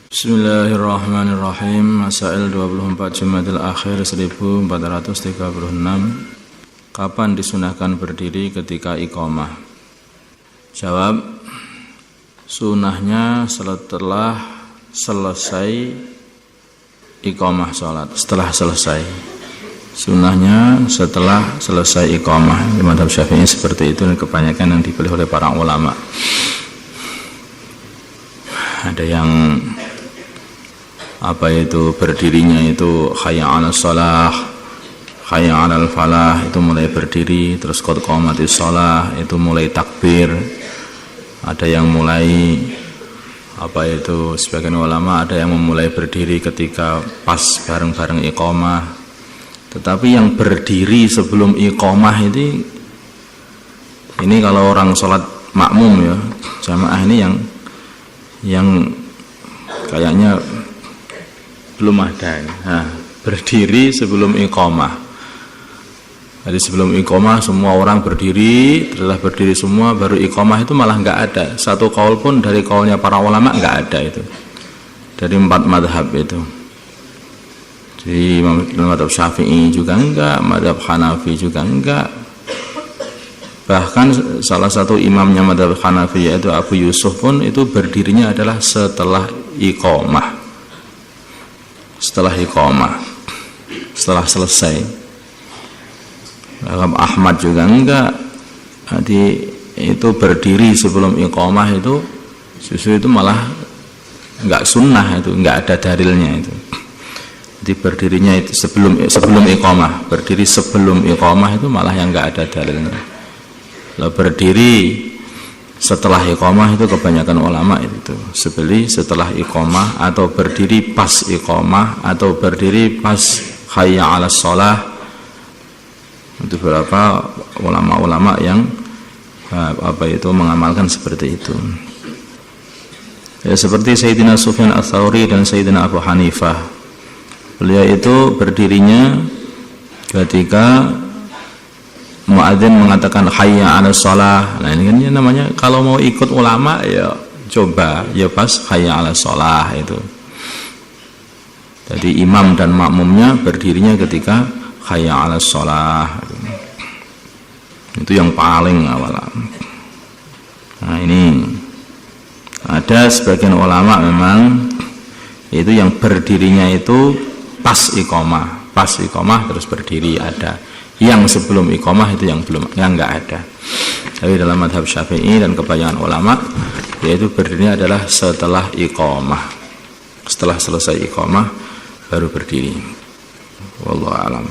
Bismillahirrahmanirrahim. Masail 24 Jumadil Akhir 1436. Kapan disunahkan berdiri ketika iqamah? Jawab, sunahnya setelah selesai iqamah sholat. Setelah selesai. Sunahnya setelah selesai iqamah. Di mazhab Syafi'i seperti itu, dan kebanyakan yang dipilih oleh para ulama. Ada yang berdirinya itu hayya 'alas shalah, hayya 'alal falah, itu mulai berdiri, terus qad qamatis shalah itu mulai takbir. Ada yang mulai sebagian ulama ada yang memulai berdiri ketika pas bareng-bareng iqamah. Tetapi yang berdiri sebelum iqamah ini kalau orang sholat makmum ya, jamaah ini yang kayaknya belum ada. Berdiri sebelum iqamah. Jadi sebelum iqamah semua orang berdiri, setelah berdiri semua baru iqamah, itu malah enggak ada. Satu kaul pun dari kaulnya para ulama enggak ada itu. Dari 4 madhab itu. Jadi madhab Syafi'i juga enggak, madhab Hanafi juga enggak. Bahkan salah satu imamnya madhab Hanafi yaitu Abu Yusuf pun itu berdirinya adalah setelah iqamah. Setelah iqamah, setelah selesai. Madhab Ahmad juga enggak. Jadi itu berdiri sebelum iqamah itu justru itu malah enggak sunnah, itu enggak ada dalilnya itu. Jadi berdirinya itu sebelum iqamah, berdiri sebelum iqamah itu malah yang enggak ada dalilnya. Lalu berdiri setelah iqamah itu kebanyakan ulama itu setelah iqamah, atau berdiri pas iqamah, atau berdiri pas hayya 'alas shalah. Itu beberapa ulama-ulama yang mengamalkan seperti itu. Ya, seperti Sayyidina Sufyan Ats-Tsauri dan Sayyidina Abu Hanifah. Beliau itu berdirinya ketika muadzin mengatakan hayya 'alas shalah. Nah, ini kan namanya kalau mau ikut ulama ya coba ya pas hayya 'alas shalah itu. Jadi imam dan makmumnya berdirinya ketika hayya 'alas shalah. Itu yang paling awal. Nah, ini ada sebagian ulama memang itu yang berdirinya itu pas iqamah terus berdiri ada. Yang sebelum iqamah itu yang enggak ada. Tapi dalam mazhab Syafi'i dan kebanyakan ulama yaitu berdirinya adalah setelah iqamah. Setelah selesai iqamah baru berdiri. Wallahu a'lam.